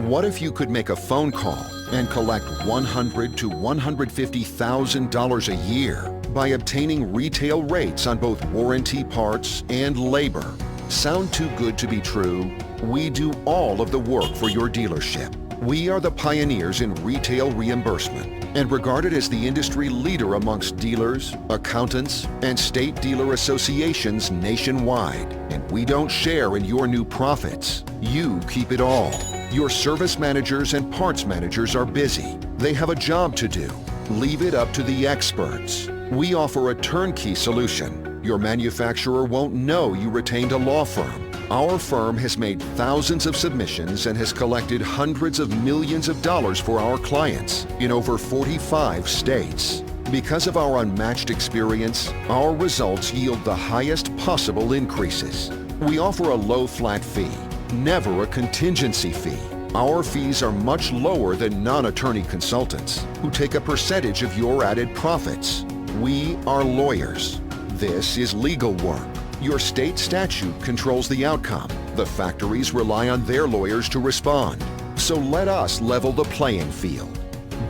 What if you could make a phone call and collect $100,000 to $150,000 a year by obtaining retail rates on both warranty parts and labor? Sound too good to be true? We do all of the work for your dealership. We are the pioneers in retail reimbursement and regarded as the industry leader amongst dealers, accountants, and state dealer associations nationwide. And we don't share in your new profits. You keep it all. Your service managers and parts managers are busy. They have a job to do. Leave it up to the experts. We offer a turnkey solution. Your manufacturer won't know you retained a law firm. Our firm has made thousands of submissions and has collected hundreds of millions of dollars for our clients in over 45 states. Because of our unmatched experience, our results yield the highest possible increases. We offer a low flat fee, never a contingency fee. Our fees are much lower than non-attorney consultants who take a percentage of your added profits. We are lawyers. This is legal work. Your state statute controls the outcome. The factories rely on their lawyers to respond. So let us level the playing field.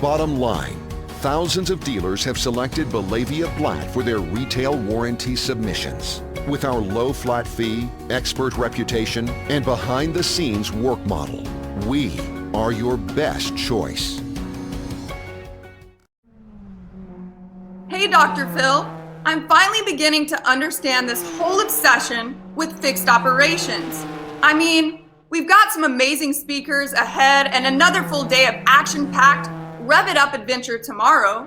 Bottom line, thousands of dealers have selected Bellavia Blatt for their retail warranty submissions. With our low flat fee, expert reputation, and behind-the-scenes work model, we are your best choice. Hey, Dr. Phil. I'm finally beginning to understand this whole obsession with fixed operations. I mean, we've got some amazing speakers ahead and another full day of action-packed, rev-it-up adventure tomorrow.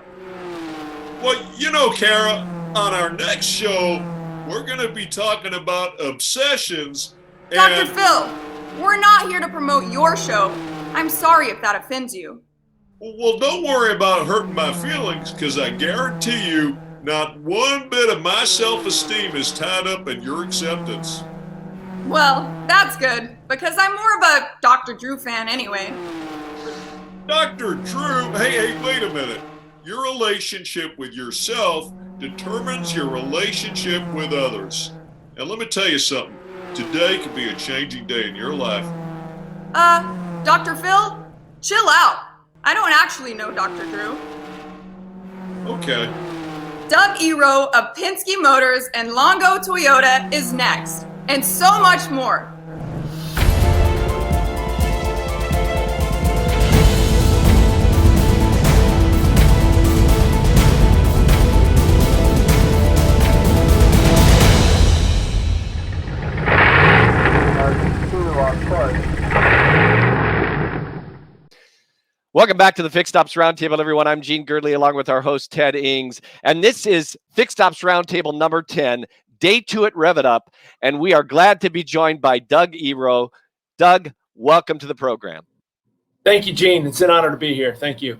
Well, you know, Kara, on our next show, we're going to be talking about obsessions and... Dr. Phil, we're not here to promote your show. I'm sorry if that offends you. Well, don't worry about hurting my feelings, because I guarantee you, not one bit of my self-esteem is tied up in your acceptance. Well, that's good, because I'm more of a Dr. Drew fan anyway. Dr. Drew, hey, wait a minute. Your relationship with yourself determines your relationship with others. And let me tell you something. Today could be a changing day in your life. Dr. Phil, chill out. I don't actually know Dr. Drew. Okay. Doug Eroh of Penske Motors and Longo Toyota is next, and so much more. Welcome back to the Fixed Ops Roundtable, everyone. I'm Gene Girdley, along with our host, Ted Ings. And this is Fixed Ops Roundtable number 10, Day 2 at Rev It Up. And we are glad to be joined by Doug Eroh. Doug, welcome to the program. Thank you, Gene. It's an honor to be here. Thank you.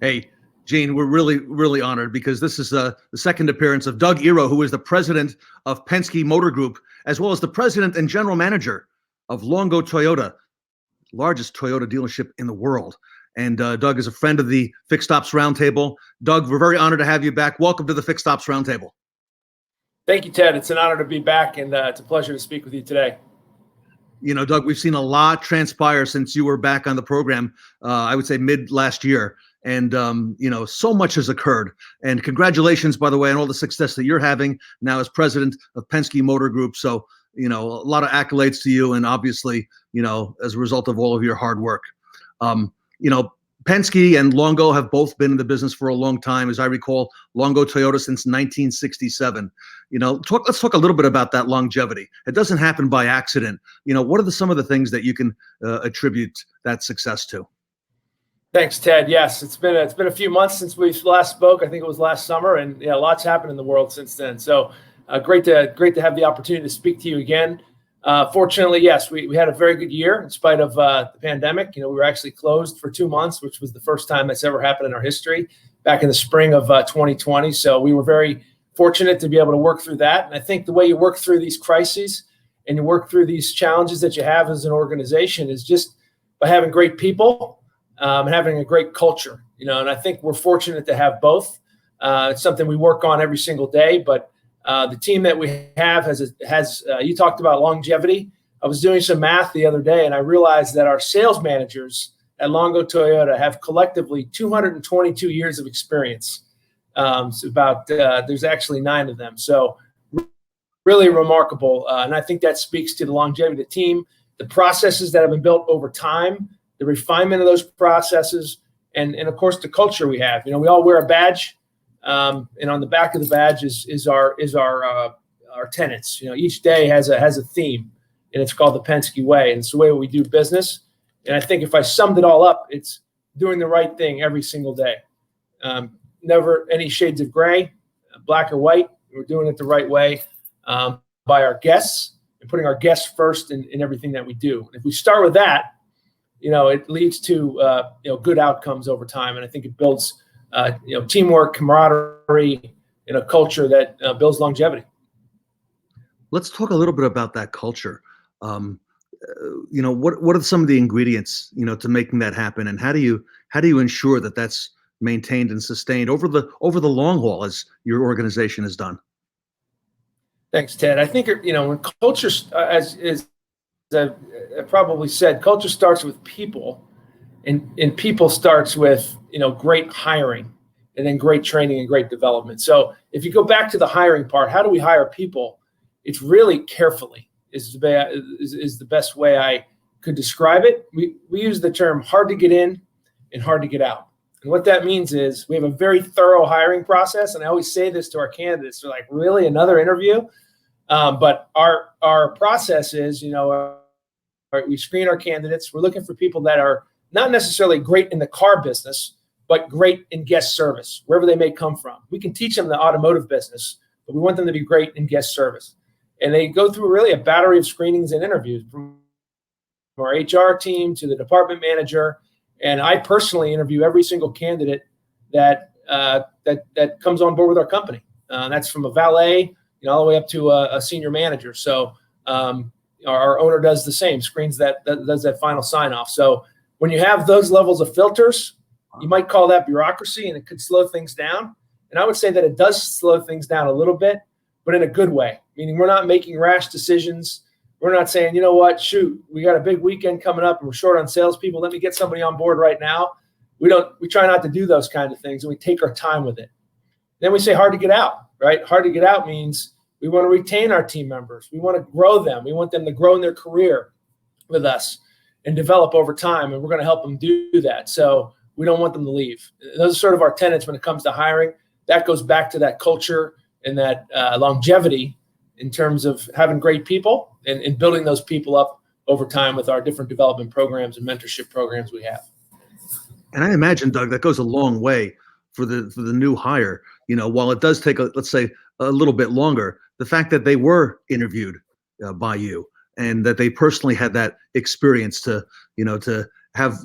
Hey, Gene, we're really, really honored because this is the second appearance of Doug Eroh, who is the president of Penske Motor Group, as well as the president and general manager of Longo Toyota, largest Toyota dealership in the world. And Doug is a friend of the Fixed Ops Roundtable. Doug, we're very honored to have you back. Welcome to the Fixed Ops Roundtable. Thank you, Ted. It's an honor to be back, and it's a pleasure to speak with you today. You know, Doug, we've seen a lot transpire since you were back on the program, I would say mid last year. And, you know, so much has occurred. And congratulations, by the way, on all the success that you're having now as president of Penske Motor Group. So, you know, a lot of accolades to you, and obviously, you know, as a result of all of your hard work. You know, Penske and Longo have both been in the business for a long time. As I recall, Longo Toyota since 1967. You know, let's talk a little bit about that longevity. It doesn't happen by accident. You know, what are some of the things that you can attribute that success to? Thanks, Ted. Yes, it's been a few months since we last spoke. I think it was last summer, and yeah, lots happened in the world since then. So great to have the opportunity to speak to you again. Fortunately, yes, we had a very good year in spite of the pandemic. You know, we were actually closed for 2 months, which was the first time that's ever happened in our history back in the spring of 2020. So we were very fortunate to be able to work through that. And I think the way you work through these crises and you work through these challenges that you have as an organization is just by having great people and having a great culture. You know, and I think we're fortunate to have both. It's something we work on every single day, but the team that we have has you talked about longevity. I was doing some math the other day, and I realized that our sales managers at Longo Toyota have collectively 222 years of experience. There's actually 9 of them. So really remarkable. And I think that speaks to the longevity of the team, the processes that have been built over time, the refinement of those processes, and of course the culture we have. We all wear a badge, and on the back of the badge is our tenets. Each day has a theme, and it's called the Penske Way, and it's the way we do business. And I think if I summed it all up, it's doing the right thing every single day. Never any shades of gray, black or white. We're doing it the right way by our guests and putting our guests first in everything that we do. And if we start with that, it leads to good outcomes over time. And I think it builds teamwork, camaraderie, and a culture that builds longevity. Let's talk a little bit about that culture. What are some of the ingredients, to making that happen, and how do you ensure that that's maintained and sustained over the long haul, as your organization has done? Thanks, Ted. I think when culture, as I probably said, culture starts with people, and people starts with great hiring, and then great training and great development. So if you go back to the hiring part, how do we hire people? It's really carefully is the best way I could describe it. We use the term hard to get in and hard to get out. And what that means is we have a very thorough hiring process. And I always say this to our candidates. They're like, really, another interview? But our process is, we screen our candidates. We're looking for people that are not necessarily great in the car business, but great in guest service, wherever they may come from. We can teach them the automotive business, but we want them to be great in guest service. And they go through really a battery of screenings and interviews, from our HR team to the department manager. And I personally interview every single candidate that comes on board with our company. That's from a valet, all the way up to a senior manager. So our owner does the same, screens does that final sign off. So when you have those levels of filters, you might call that bureaucracy, and it could slow things down. And I would say that it does slow things down a little bit, but in a good way, meaning we're not making rash decisions. We're not saying, shoot, we got a big weekend coming up and we're short on salespeople. Let me get somebody on board right now. We try not to do those kind of things, and we take our time with it. Then we say hard to get out, right? Hard to get out means we want to retain our team members. We want to grow them. We want them to grow in their career with us and develop over time, and we're going to help them do that. So we don't want them to leave. Those are sort of our tenets when it comes to hiring. That goes back to that culture and that longevity in terms of having great people and building those people up over time with our different development programs and mentorship programs we have. And I imagine, Doug, that goes a long way for the new hire. While it does take, let's say, a little bit longer, the fact that they were interviewed by you and that they personally had that experience to have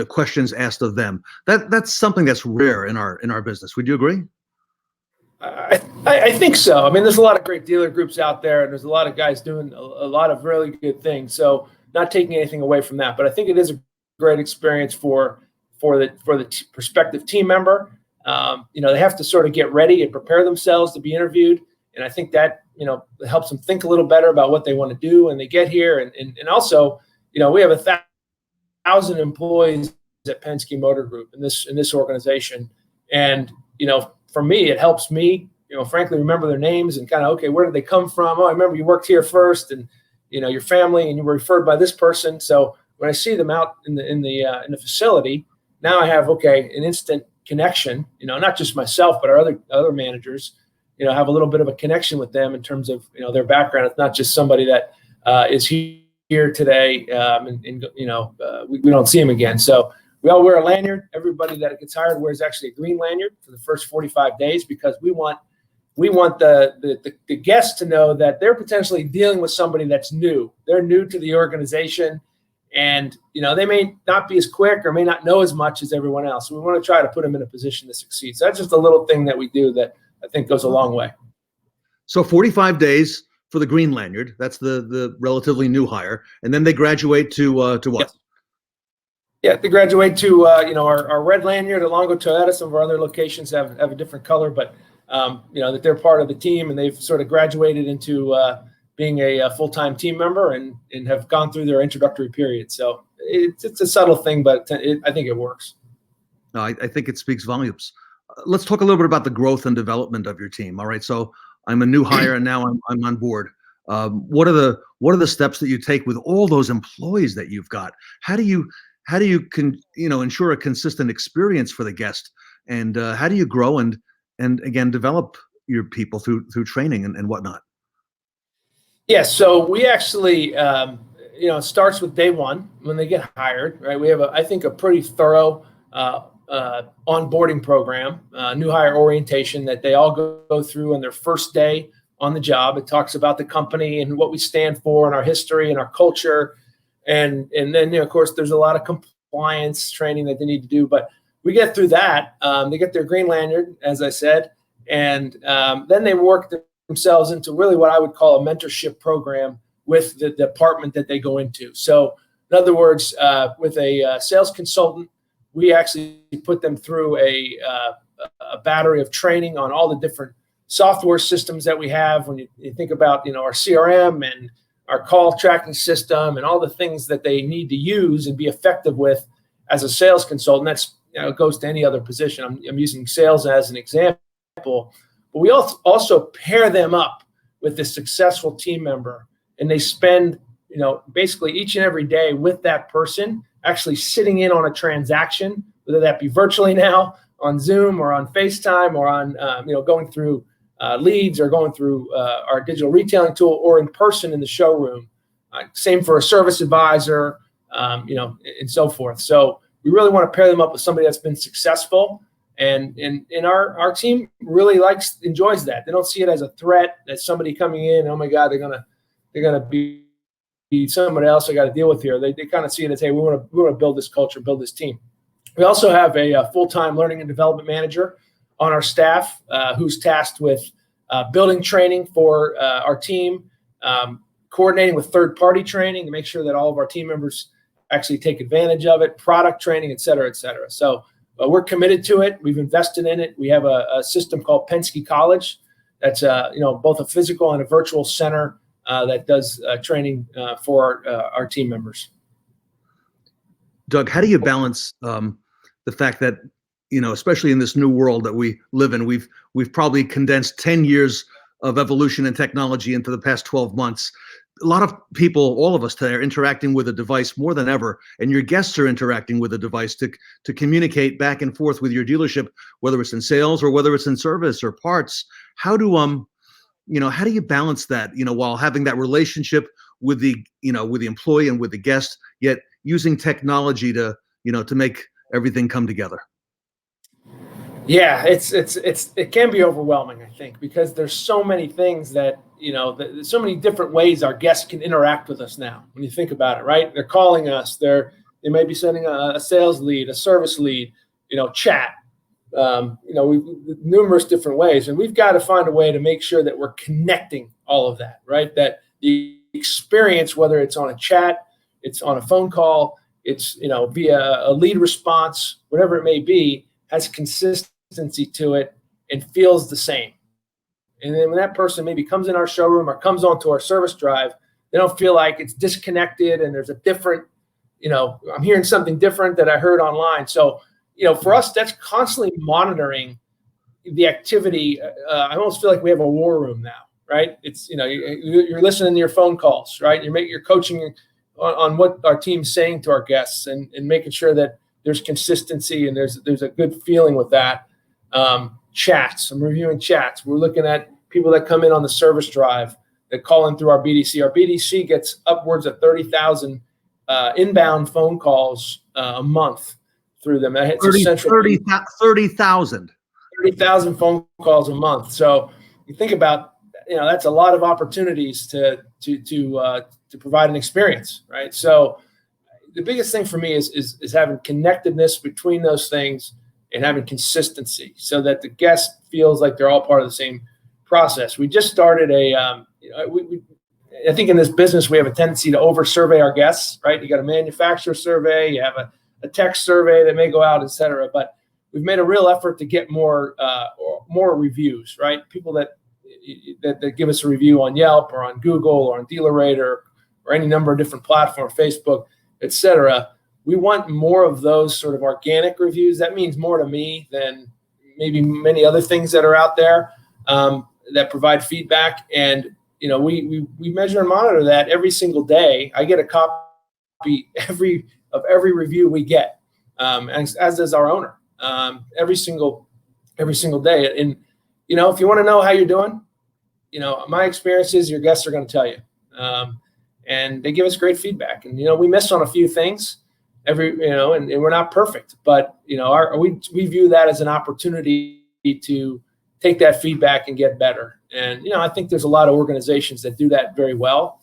questions asked of them, that's something that's rare in our business. Would you agree? I think so. I mean, there's a lot of great dealer groups out there, and there's a lot of guys doing a lot of really good things. So not taking anything away from that, but I think it is a great experience for the prospective team member. They have to sort of get ready and prepare themselves to be interviewed. And I think that, helps them think a little better about what they want to do when they get here. And also, we have 1,000 employees at Penske Motor Group in this organization. And, for me, it helps me, frankly, remember their names and kind of, okay, where did they come from? Oh, I remember you worked here first, and, your family, and you were referred by this person. So when I see them out in the facility, now I have, an instant connection, not just myself, but our other managers, have a little bit of a connection with them in terms of, their background. It's not just somebody that is here today we don't see them again. So we all wear a lanyard. Everybody that gets hired wears actually a green lanyard for the first 45 days because we want the guests to know that they're potentially dealing with somebody that's new. They're new to the organization, and they may not be as quick or may not know as much as everyone else. So we want to try to put them in a position to succeed. So that's just a little thing that we do that I think goes a long way. So 45 days for the green lanyard. That's the relatively new hire, and then they graduate to what? Yes. Yeah, they graduate to our red lanyard at Longo Toyota. Some of our other locations have a different color, but that they're part of the team and they've sort of graduated into being a full-time team member and have gone through their introductory period. So it's a subtle thing, but I think it works. No, I think it speaks volumes. Let's talk a little bit about the growth and development of your team. All right, so I'm a new hire and now I'm on board. What are the steps that you take with all those employees that you've got? How do you ensure a consistent experience for the guest, and how do you grow and again develop your people through training and whatnot? Yeah, so we actually it starts with day one when they get hired, right? We have I think a pretty thorough onboarding program, new hire orientation that they all go through on their first day on the job. It talks about the company and what we stand for and our history and our culture. And then, of course, there's a lot of compliance training that they need to do. But we get through that. They get their green lanyard, as I said, and then they work themselves into really what I would call a mentorship program with the department that they go into. So, in other words, with a sales consultant, we actually put them through a battery of training on all the different software systems that we have. When you think about, our CRM and our call tracking system and all the things that they need to use and be effective with as a sales consultant, that's it goes to any other position. I'm using sales as an example, but we also pair them up with a successful team member, and they spend basically each and every day with that person, actually sitting in on a transaction, whether that be virtually now on Zoom or on FaceTime or on going through leads or going through our digital retailing tool or in person in the showroom. Same for a service advisor, and so forth. So we really want to pair them up with somebody that's been successful, and our team really enjoys that. They don't see it as a threat that somebody coming in, oh my God, they're gonna be somebody else I got to deal with here. They kind of see it as, hey, we want to build this culture, build this team. We also have a full-time learning and development manager on our staff who's tasked with building training for our team, coordinating with third-party training to make sure that all of our team members actually take advantage of it, product training, et cetera, et cetera. So we're committed to it. We've invested in it. We have a system called Penske College that's both a physical and a virtual center that does training for our team members. Doug, how do you balance the fact that, especially in this new world that we live in, we've probably condensed 10 years of evolution and technology into the past 12 months. A lot of people, all of us today, are interacting with a device more than ever, and your guests are interacting with a device to communicate back and forth with your dealership, whether it's in sales or whether it's in service or parts. How do you balance that, while having that relationship with the employee and with the guest, yet using technology to make everything come together? Yeah, it can be overwhelming, I think, because there's so many things that, there's so many different ways our guests can interact with us now. When you think about it, right? They're calling us, they may be sending a sales lead, a service lead, chat, numerous different ways. And we've got to find a way to make sure that we're connecting all of that, right? That the experience, whether it's on a chat, it's on a phone call, it's, via a lead response, whatever it may be, has consistency to it and feels the same. And then when that person maybe comes in our showroom or comes onto our service drive, they don't feel like it's disconnected and there's a different, I'm hearing something different that I heard online. So, for us, that's constantly monitoring the activity. I almost feel like we have a war room now, right? It's, you're listening to your phone calls, right? You're coaching on what our team's saying to our guests and making sure that there's consistency and there's a good feeling with that. Chats, I'm reviewing chats. We're looking at people that come in on the service drive that call in through our BDC. Our BDC gets upwards of 30,000 inbound phone calls a month through them. 30,000 phone calls a month. So you think about, that's a lot of opportunities to provide an experience, right? So the biggest thing for me is having connectedness between those things and having consistency so that the guest feels like they're all part of the same process. We just started I think in this business, we have a tendency to over-survey our guests, right? You got a manufacturer survey, you have a tech survey that may go out, et cetera. But we've made a real effort to get more reviews, right? People that, that give us a review on Yelp or on Google or on DealerRater or any number of different platforms, Facebook, etc. We want more of those sort of organic reviews. That means more to me than maybe many other things that are out there that provide feedback. And we measure and monitor that every single day. I get a copy of every review we get, as does our owner, every single day. And if you want to know how you're doing, my experience is your guests are going to tell you, and they give us great feedback. And we miss on a few things, and we're not perfect, but we view that as an opportunity to take that feedback and get better. And I think there's a lot of organizations that do that very well,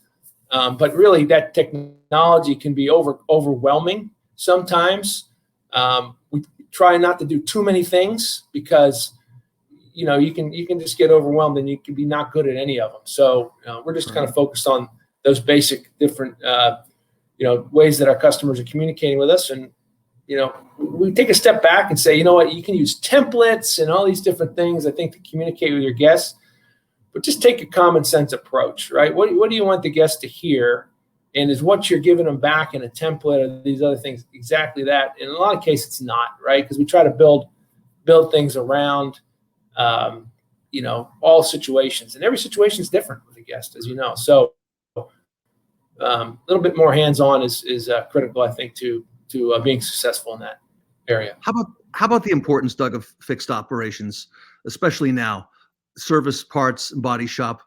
but really that technology can be overwhelming sometimes. We try not to do too many things because you can just get overwhelmed and you can be not good at any of them. So we're just kind of focused on those basic different ways that our customers are communicating with us. And we take a step back and say, you can use templates and all these different things, I think, to communicate with your guests, but just take a common sense approach, right? What do you want the guests to hear? And is what you're giving them back in a template or these other things exactly that? In a lot of cases, it's not, right? Because we try to build things around, all situations, and every situation is different with a guest, as you know. So a little bit more hands-on is critical, I think, to being successful in that area. How about the importance, Doug, of fixed operations, especially now, service, parts, body shop?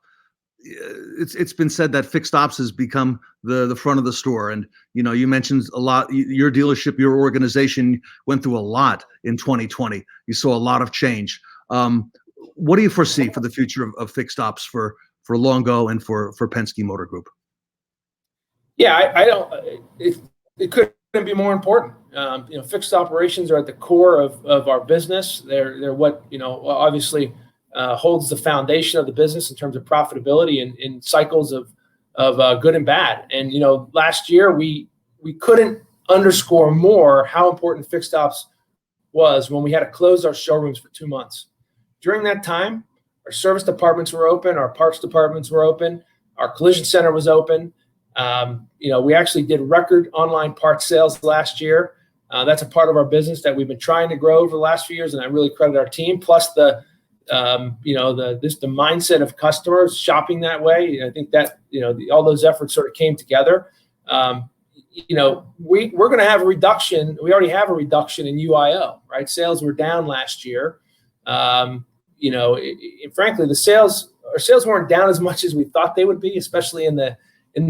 It's been said that fixed ops has become the front of the store, and you mentioned a lot. Your dealership, your organization went through a lot in 2020. You saw a lot of change. What do you foresee for the future of fixed ops for Longo and for Penske Motor Group? Yeah, I don't. It couldn't be more important. Fixed operations are at the core of our business. They're what obviously holds the foundation of the business in terms of profitability and in cycles of good and bad. And last year we couldn't underscore more how important fixed ops was when we had to close our showrooms for 2 months. During that time, our service departments were open, our parts departments were open, our collision center was open. We actually did record online parts sales last year. That's a part of our business that we've been trying to grow over the last few years, and I really credit our team. Plus the mindset of customers shopping that way. I think that all those efforts sort of came together. We're going to have a reduction. We already have a reduction in UIO, right? Sales were down last year. Frankly, our sales weren't down as much as we thought they would be, especially in the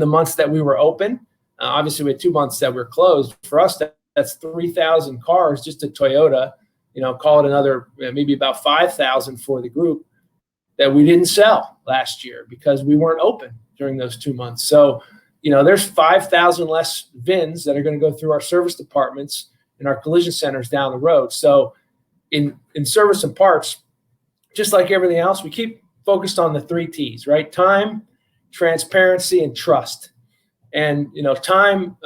months that we were open. Obviously, we had 2 months that were closed. For us, that's 3,000 cars just at Toyota. Call it another maybe about 5,000 for the group that we didn't sell last year because we weren't open during those 2 months. So, there's 5,000 less VINs that are going to go through our service departments and our collision centers down the road. So in service and parts, just like everything else, we keep focused on the 3 T's, right? Time, transparency, and trust. And time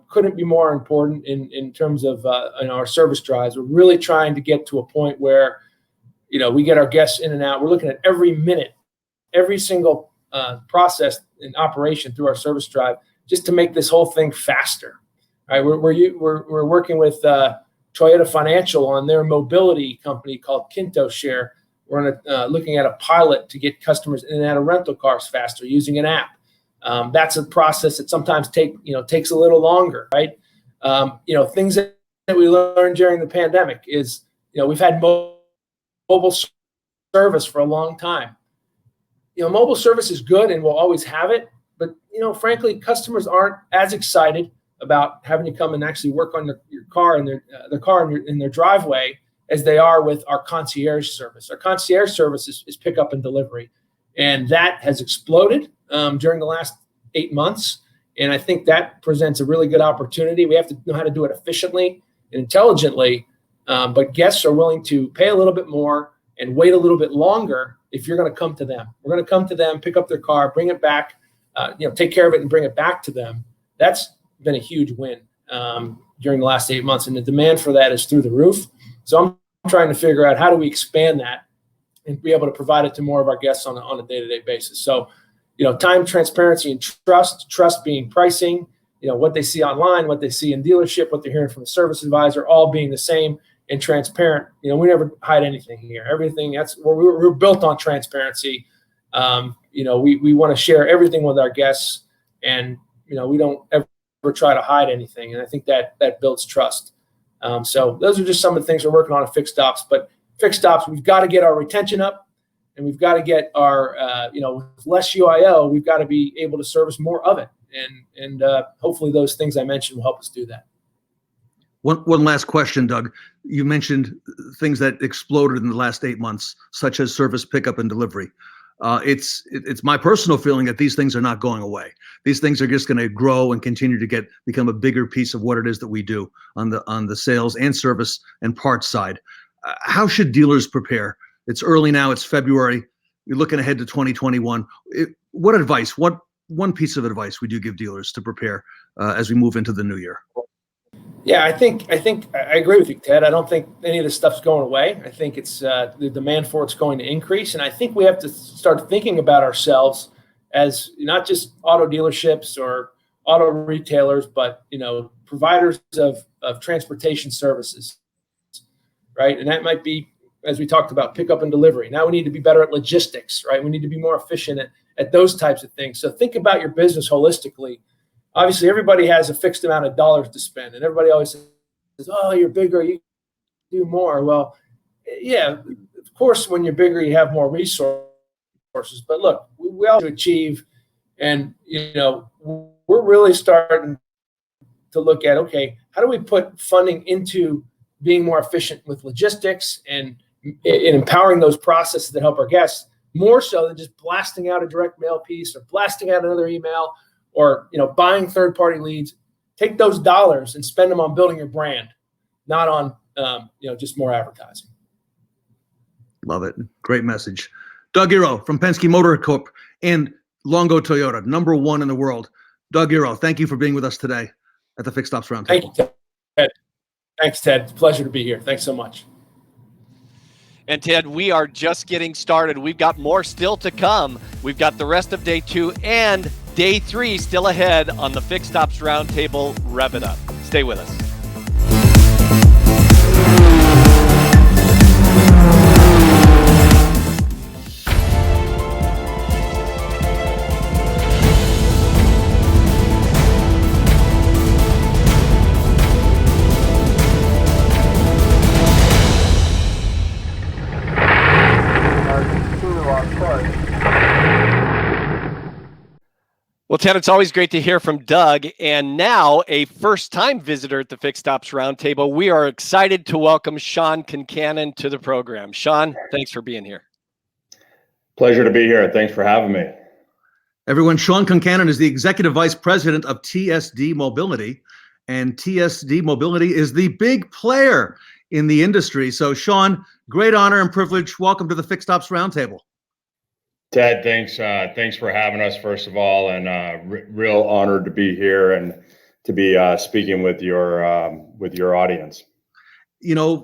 couldn't be more important in terms of in our service drives. We're really trying to get to a point where we get our guests in and out. We're looking at every minute, every single process in operation through our service drive, just to make this whole thing faster. Right? We're working with Toyota Financial on their mobility company called Kinto Share. We're looking at a pilot to get customers in and out of rental cars faster using an app. That's a process that sometimes takes a little longer, right? Things that we learned during the pandemic is, we've had mobile service for a long time. Mobile service is good and we'll always have it, but frankly, customers aren't as excited about having to come and actually work on your car and their car in their driveway as they are with our concierge service. Our concierge service is pickup and delivery, and that has exploded during the last 8 months. And I think that presents a really good opportunity. We have to know how to do it efficiently and intelligently, but guests are willing to pay a little bit more and wait a little bit longer if you're going to come to them. We're going to come to them, pick up their car, bring it back, take care of it and bring it back to them. That's been a huge win during the last 8 months, and the demand for that is through the roof. So I'm trying to figure out how do we expand that and be able to provide it to more of our guests on a day-to-day basis. So, time, transparency, and trust being pricing, what they see online, what they see in dealership, what they're hearing from the service advisor, all being the same and transparent. We never hide anything here. Everything, we're built on transparency. We want to share everything with our guests, and, we don't ever try to hide anything. And I think that builds trust. So those are just some of the things we're working on at Fixed Ops. But Fixed Ops, we've got to get our retention up, and we've got to get our, with less UIO, we've got to be able to service more of it. And hopefully those things I mentioned will help us do that. One last question, Doug. You mentioned things that exploded in the last 8 months, such as service pickup and delivery. It's my personal feeling that these things are not going away. These things are just going to grow and continue to become a bigger piece of what it is that we do on the sales and service and parts side. How should dealers prepare? It's early now. It's February. You're looking ahead to 2021. What advice? What one piece of advice would you give dealers to prepare as we move into the new year? Yeah, I think I agree with you, Ted. I don't think any of this stuff's going away. I think it's the demand for it's going to increase, and I think we have to start thinking about ourselves as not just auto dealerships or auto retailers, but providers of transportation services, right? And that might be, as we talked about, pickup and delivery. Now we need to be better at logistics, right? We need to be more efficient at those types of things. So think about your business holistically. Obviously, everybody has a fixed amount of dollars to spend, and everybody always says, "Oh, you're bigger, you do more." Well, yeah, of course, when you're bigger, you have more resources. But look, we all achieve, and we're really starting to look at, okay, how do we put funding into being more efficient with logistics and empowering those processes that help our guests more so than just blasting out a direct mail piece or blasting out another email. Or buying third-party leads. Take those dollars and spend them on building your brand, not on just more advertising. Love it. Great message. Doug Eroh from Penske Motor Corp and Longo Toyota, #1 in the world. Doug Eroh, thank you for being with us today at the Fixed Ops Roundtable. Thank you, Ted. Thanks, Ted. It's a pleasure to be here. Thanks so much. And Ted, we are just getting started. We've got more still to come. We've got the rest of day 2 and day 3 still ahead on the Fixed Ops Roundtable. Rev it up. Stay with us. Well, Ted, it's always great to hear from Doug, and now a first-time visitor at the Fixed Ops Roundtable. We are excited to welcome Sean Concannon to the program. Sean, thanks for being here. Pleasure to be here. Thanks for having me. Everyone, Sean Concannon is the Executive Vice President of TSD Mobility, and TSD Mobility is the big player in the industry. So, Sean, great honor and privilege. Welcome to the Fixed Ops Roundtable. Ted, thanks for having us, first of all, and real honored to be here and to be speaking with your audience.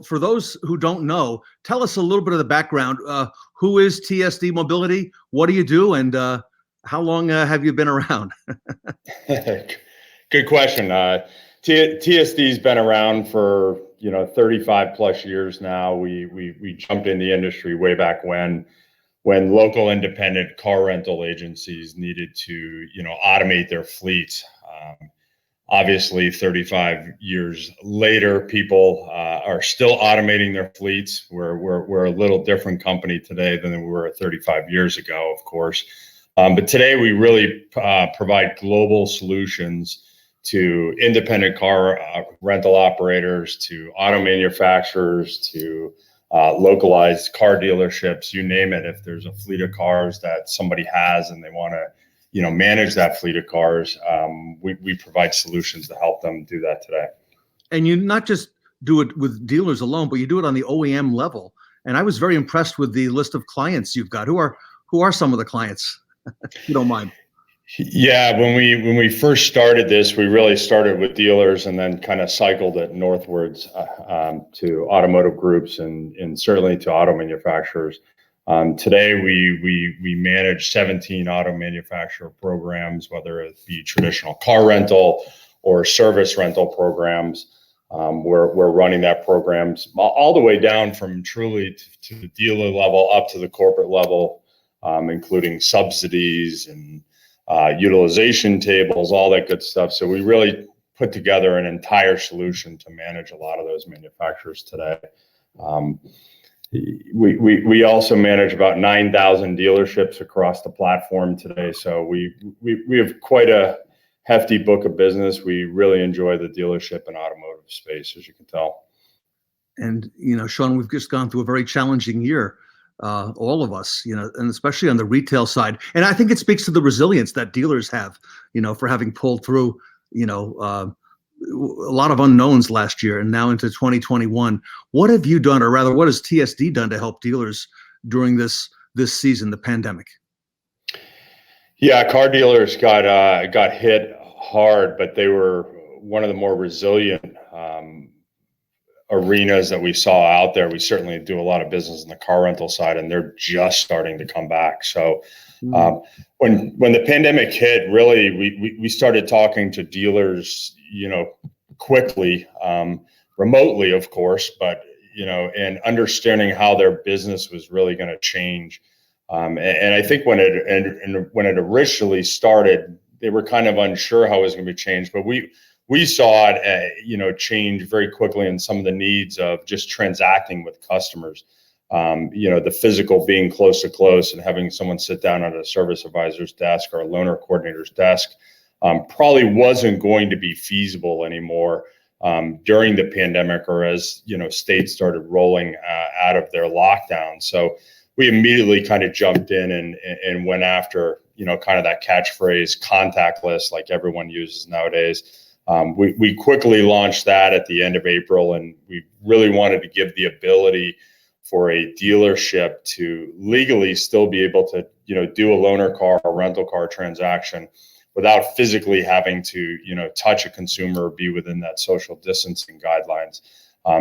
For those who don't know, tell us a little bit of the background. Who is TSD Mobility? What do you do? And how long have you been around? Good question. TSD's been around for 35 plus years now. We jumped in the industry way back when local independent car rental agencies needed to, automate their fleets. Obviously, 35 years later, people are still automating their fleets. We're a little different company today than we were 35 years ago, of course. But today, we really provide global solutions to independent car rental operators, to auto manufacturers, to localized car dealerships, you name it. If there's a fleet of cars that somebody has and they want to, manage that fleet of cars, we provide solutions to help them do that today. And you not just do it with dealers alone, but you do it on the OEM level. And I was very impressed with the list of clients you've got. Who are some of the clients, if you don't mind? Yeah, when we first started this, we really started with dealers and then kind of cycled it northwards to automotive groups and certainly to auto manufacturers. Today, we manage 17 auto manufacturer programs, whether it be traditional car rental or service rental programs. We're running that programs all the way down from truly to the dealer level up to the corporate level, including subsidies and utilization tables, all that good stuff. So we really put together an entire solution to manage a lot of those manufacturers today. We also manage about 9,000 dealerships across the platform today. So we have quite a hefty book of business. We really enjoy the dealership and automotive space, as you can tell. And, Sean, we've just gone through a very challenging year, all of us, and especially on the retail side. And I think it speaks to the resilience that dealers have, for having pulled through, a lot of unknowns last year and now into 2021. What have you done, or rather, what has TSD done to help dealers during this season, the pandemic? Yeah, car dealers got hit hard, but they were one of the more resilient arenas that we saw out there. We certainly do a lot of business in the car rental side, and they're just starting to come back. So when the pandemic hit, really, we started talking to dealers, quickly, remotely, of course, but and understanding how their business was really going to change. And I think when it originally started, they were kind of unsure how it was going to be changed, but we saw it, change very quickly in some of the needs of just transacting with customers. The physical being close to close and having someone sit down at a service advisor's desk or a loaner coordinator's desk probably wasn't going to be feasible anymore during the pandemic, or as states started rolling out of their lockdown. So we immediately kind of jumped in and went after kind of that catchphrase contactless, like everyone uses nowadays. We quickly launched that at the end of April, and we really wanted to give the ability for a dealership to legally still be able to do a loaner car or rental car transaction without physically having to touch a consumer or be within that social distancing guidelines.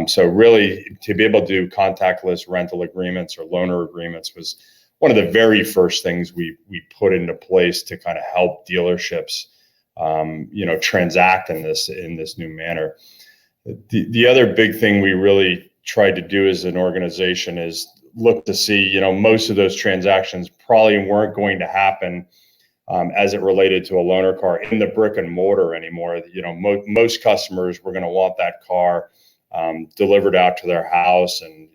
So really, to be able to do contactless rental agreements or loaner agreements was one of the very first things we put into place to kind of help dealerships transact in this new manner. The other big thing we really tried to do as an organization is look to see, most of those transactions probably weren't going to happen as it related to a loaner car in the brick and mortar anymore. Most customers were going to want that car delivered out to their house and,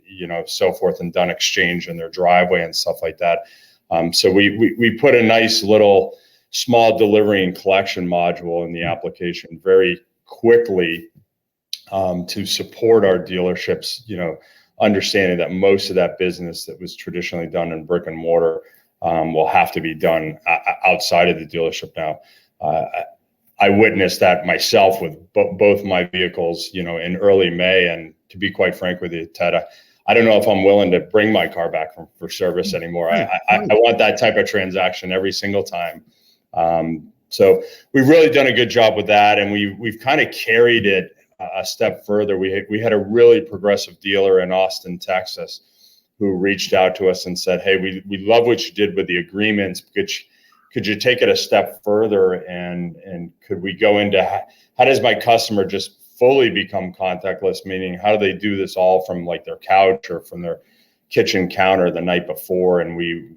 so forth, and done exchange in their driveway and stuff like that. So we put a nice little small delivery and collection module in the application very quickly to support our dealerships, understanding that most of that business that was traditionally done in brick and mortar will have to be done outside of the dealership now. I witnessed that myself with both my vehicles, in early May. And to be quite frank with you, Ted, I don't know if I'm willing to bring my car back for service anymore. I want that type of transaction every single time. So we've really done a good job with that, and we've kind of carried it a step further. We had a really progressive dealer in Austin, Texas, who reached out to us and said, "Hey, we love what you did with the agreements. Could you take it a step further, and could we go into how does my customer just fully become contactless? Meaning, how do they do this all from like their couch or from their kitchen counter the night before?" And we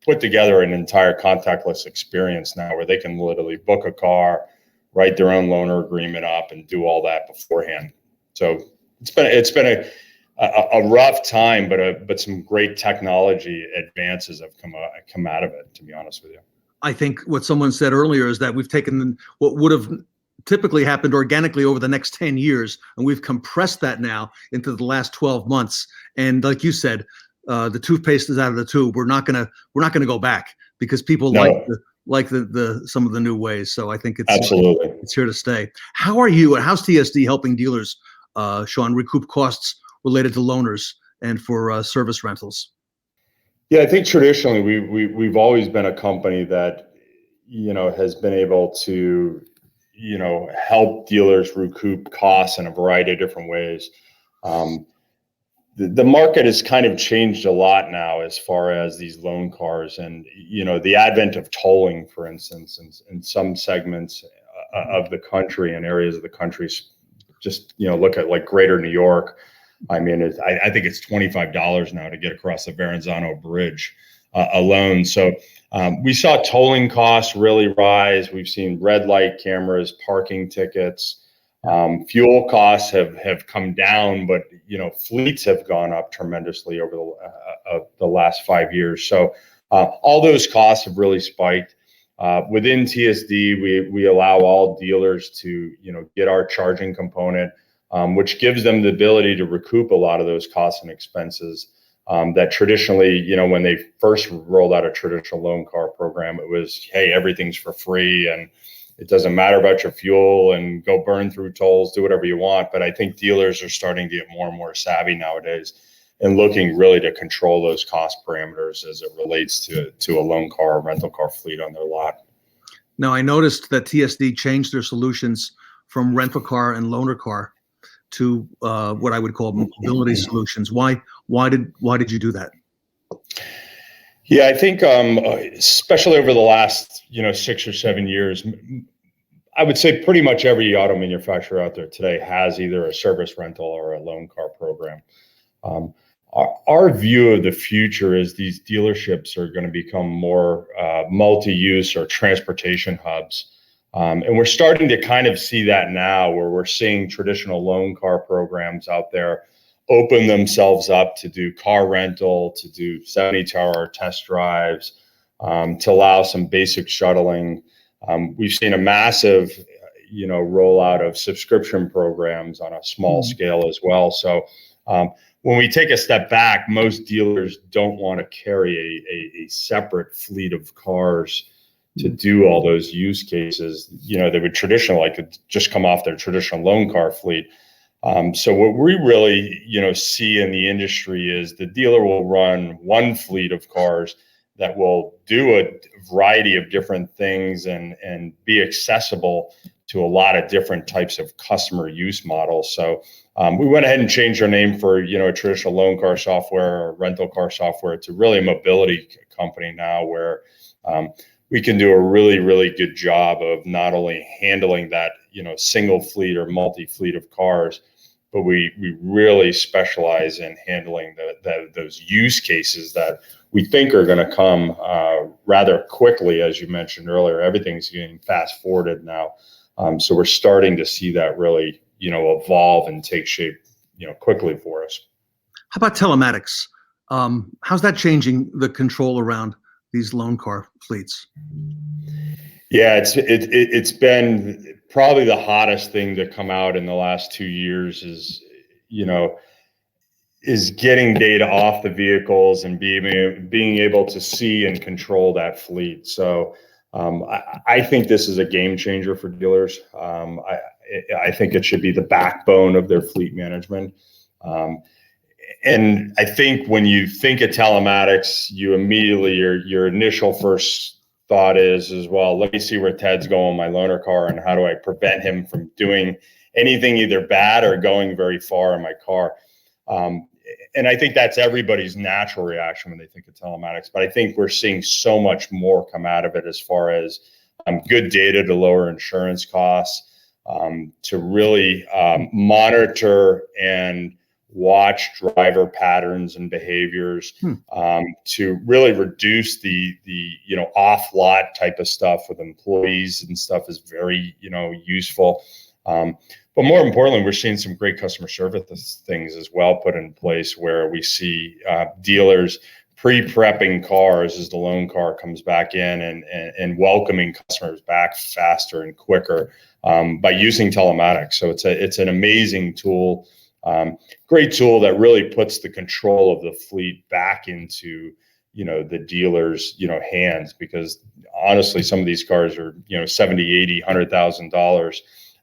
put together an entire contactless experience now where they can literally book a car, write their own loaner agreement up, and do all that beforehand. So it's been a rough time, but some great technology advances have come out of it, to be honest with you. I think what someone said earlier is that we've taken what would have typically happened organically over the next 10 years, and we've compressed that now into the last 12 months. And like you said, the toothpaste is out of the tube. We're not gonna go back because people like the some of the new ways. So I think it's here to stay. How are you, and how's TSD helping dealers, Sean, recoup costs related to loaners and for service rentals? Yeah, I think traditionally we've always been a company that has been able to help dealers recoup costs in a variety of different ways. the market has kind of changed a lot now as far as these loan cars and, the advent of tolling, for instance, in some segments of the country and areas of the country. Just, look at like greater New York. I mean, I think it's $25 now to get across the Verrazano Bridge alone. So we saw tolling costs really rise. We've seen red light cameras, parking tickets. Fuel costs have come down, but fleets have gone up tremendously over the last 5 years. So all those costs have really spiked. Within TSD, we allow all dealers to get our charging component, which gives them the ability to recoup a lot of those costs and expenses that traditionally, when they first rolled out a traditional loan car program, it was, hey, everything's for free and it doesn't matter about your fuel and go burn through tolls, do whatever you want. But I think dealers are starting to get more and more savvy nowadays and looking really to control those cost parameters as it relates to a loan car or rental car fleet on their lot. Now, I noticed that TSD changed their solutions from rental car and loaner car to what I would call mobility solutions. Why did you do that? Yeah, I think especially over the last 6 or 7 years, I would say pretty much every auto manufacturer out there today has either a service rental or a loan car program. Our view of the future is these dealerships are going to become more multi-use or transportation hubs. And we're starting to kind of see that now, where we're seeing traditional loan car programs out there open themselves up to do car rental, to do 72-hour test drives, to allow some basic shuttling. We've seen a massive, rollout of subscription programs on a small scale as well. So when we take a step back, most dealers don't want to carry a separate fleet of cars to do all those use cases. They would traditionally just come off their traditional loan car fleet. So what we really, see in the industry is the dealer will run one fleet of cars that will do a variety of different things and be accessible to a lot of different types of customer use models. So we went ahead and changed our name for, a traditional loan car software or rental car software to really a mobility company now, where we can do a really, really good job of not only handling that, single fleet or multi-fleet of cars, but we really specialize in handling those use cases that we think are going to come rather quickly. As you mentioned earlier, everything's getting fast forwarded now. So we're starting to see that really, evolve and take shape, quickly for us. How about telematics? How's that changing the control around these loan car fleets? Yeah, it's been probably the hottest thing to come out in the last 2 years is getting data off the vehicles and being able to see and control that fleet. So I think this is a game changer for dealers. I think it should be the backbone of their fleet management. And I think when you think of telematics, you immediately, your initial first thought is, well, let me see where Ted's going, my loaner car, and how do I prevent him from doing anything either bad or going very far in my car. And I think that's everybody's natural reaction when they think of telematics. But I think we're seeing so much more come out of it as far as good data to lower insurance costs, to really monitor and watch driver patterns and behaviors, to really reduce the off lot type of stuff with employees and stuff is very useful. But more importantly, we're seeing some great customer service things as well put in place, where we see dealers pre-prepping cars as the loan car comes back in and welcoming customers back faster and quicker by using telematics. So it's an amazing tool, great tool that really puts the control of the fleet back into the dealer's hands, because honestly, some of these cars are $70,000, $80,000,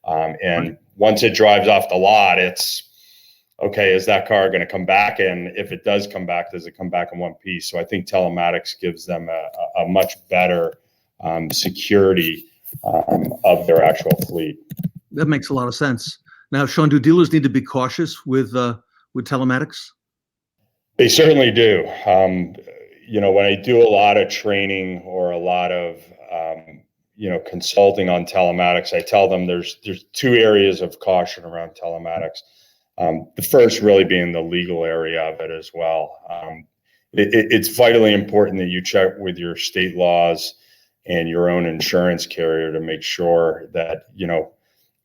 $100,000, and once it drives off the lot, it's okay, is that car going to come back? And if it does come back, does it come back in one piece? So I think telematics gives them a much better security of their actual fleet. That makes a lot of sense. Now, Sean, do dealers need to be cautious with telematics? They certainly do. When I do a lot of training or a lot of, consulting on telematics, I tell them there's two areas of caution around telematics. The first really being the legal area of it as well. It's vitally important that you check with your state laws and your own insurance carrier to make sure that,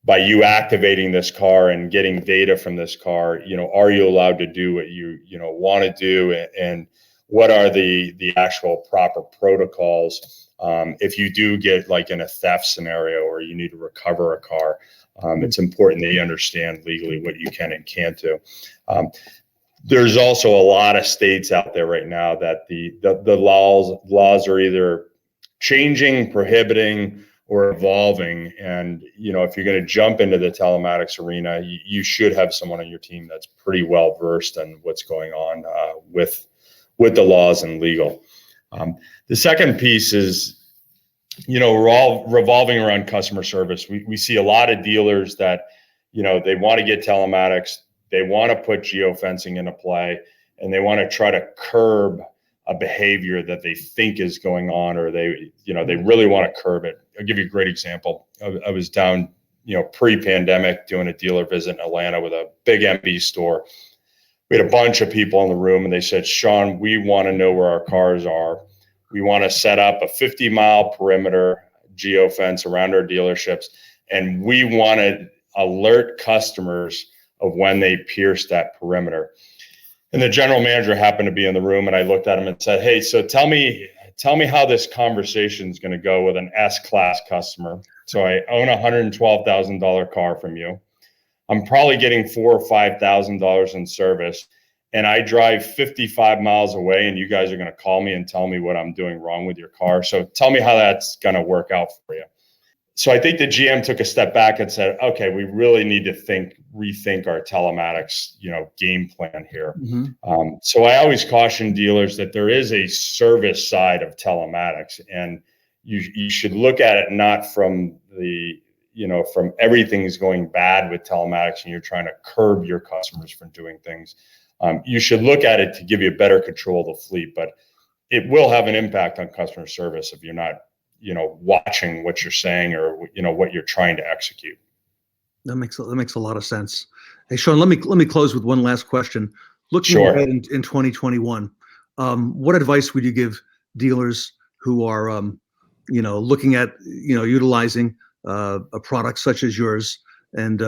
by you activating this car and getting data from this car, are you allowed to do what you want to do, and what are the actual proper protocols if you do get like in a theft scenario or you need to recover a car. It's important that you understand legally what you can and can't do. There's also a lot of states out there right now that the laws are either changing, prohibiting, or evolving. And, if you're going to jump into the telematics arena, you should have someone on your team that's pretty well versed in what's going on with the laws and legal. The second piece is, we're all revolving around customer service. We see a lot of dealers that, they want to get telematics, they want to put geofencing into play, and they want to try to curb a behavior that they think is going on, or they really want to curb it. I'll give you a great example. I was down, pre-pandemic doing a dealer visit in Atlanta with a big MB store. We had a bunch of people in the room, and they said, Sean, we want to know where our cars are. We want to set up a 50-mile perimeter geofence around our dealerships, and we want to alert customers of when they pierce that perimeter. And the general manager happened to be in the room, and I looked at him and said, hey, so tell me how this conversation is going to go with an S-class customer. So I own a $112,000 car from you. I'm probably getting $4,000 or $5,000 in service, and I drive 55 miles away, and you guys are going to call me and tell me what I'm doing wrong with your car. So tell me how that's going to work out for you. So I think the GM took a step back and said, okay, we really need to rethink our telematics, game plan here. Mm-hmm. So I always caution dealers that there is a service side of telematics, and you should look at it not from from everything's going bad with telematics and you're trying to curb your customers from doing things. You should look at it to give you better control of the fleet, but it will have an impact on customer service if you're not watching what you're saying or what you're trying to execute. That makes a lot of sense. Hey, Sean, let me close with one last question. Looking ahead in 2021, what advice would you give dealers who are looking at utilizing a product such as yours, and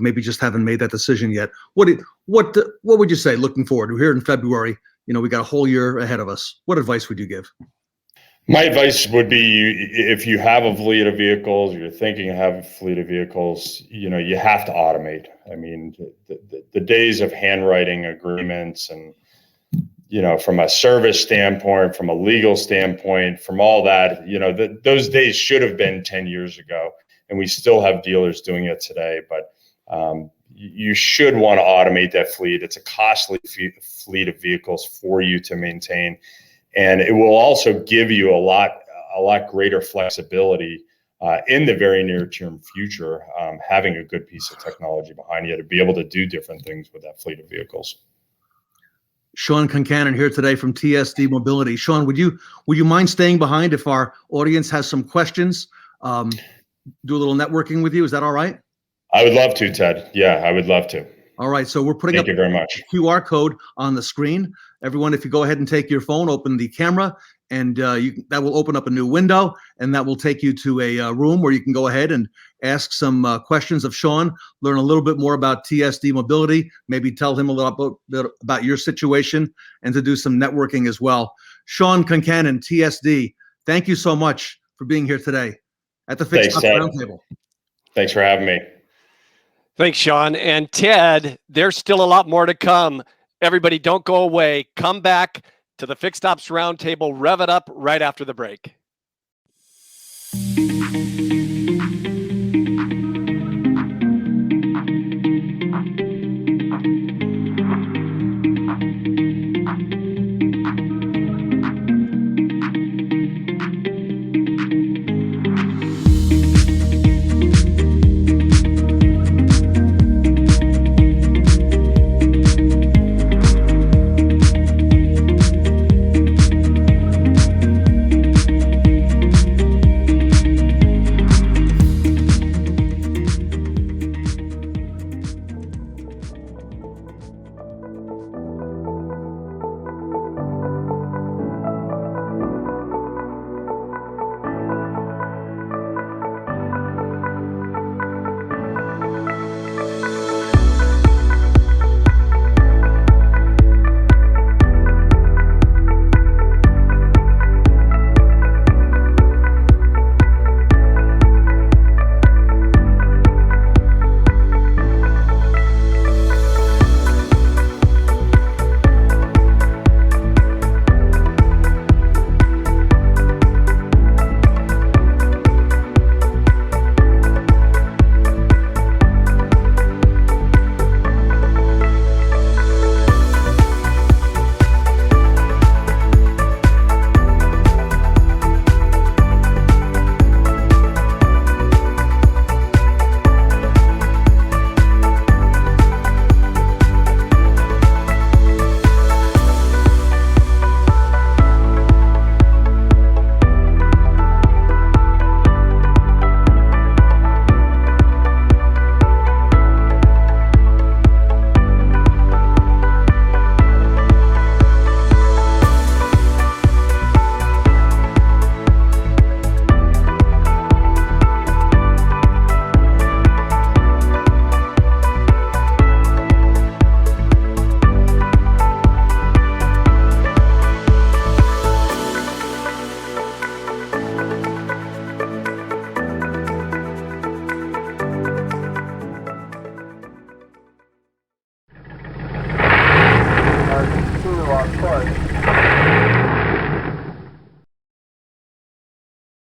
maybe just haven't made that decision yet? What would you say looking forward? We're here in February. We got a whole year ahead of us. What advice would you give? My advice would be, if you have a fleet of vehicles, you're thinking of having a fleet of vehicles, you have to automate. I mean, the days of handwriting agreements and, from a service standpoint, from a legal standpoint, from all that, those days should have been 10 years ago, and we still have dealers doing it today. But you should want to automate that fleet. It's a costly fleet of vehicles for you to maintain. And it will also give you a lot greater flexibility in the very near term future, having a good piece of technology behind you to be able to do different things with that fleet of vehicles. Sean Concannon here today from TSD Mobility. Sean, would you mind staying behind if our audience has some questions? Do a little networking with you. Is that all right? I would love to, Ted. Yeah, I would love to. All right, so we're putting Thank you very much. a QR code on the screen. Everyone, if you go ahead and take your phone, open the camera, and that will open up a new window, and that will take you to a room where you can go ahead and ask some questions of Sean, learn a little bit more about TSD Mobility, maybe tell him a little bit about your situation, and to do some networking as well. Sean Concannon, TSD, thank you so much for being here today at the Fixed Ops Roundtable. Thanks for having me. Thanks, Sean. And Ted, there's still a lot more to come. Everybody, don't go away. Come back to the Fixed Ops Roundtable. Rev it up right after the break.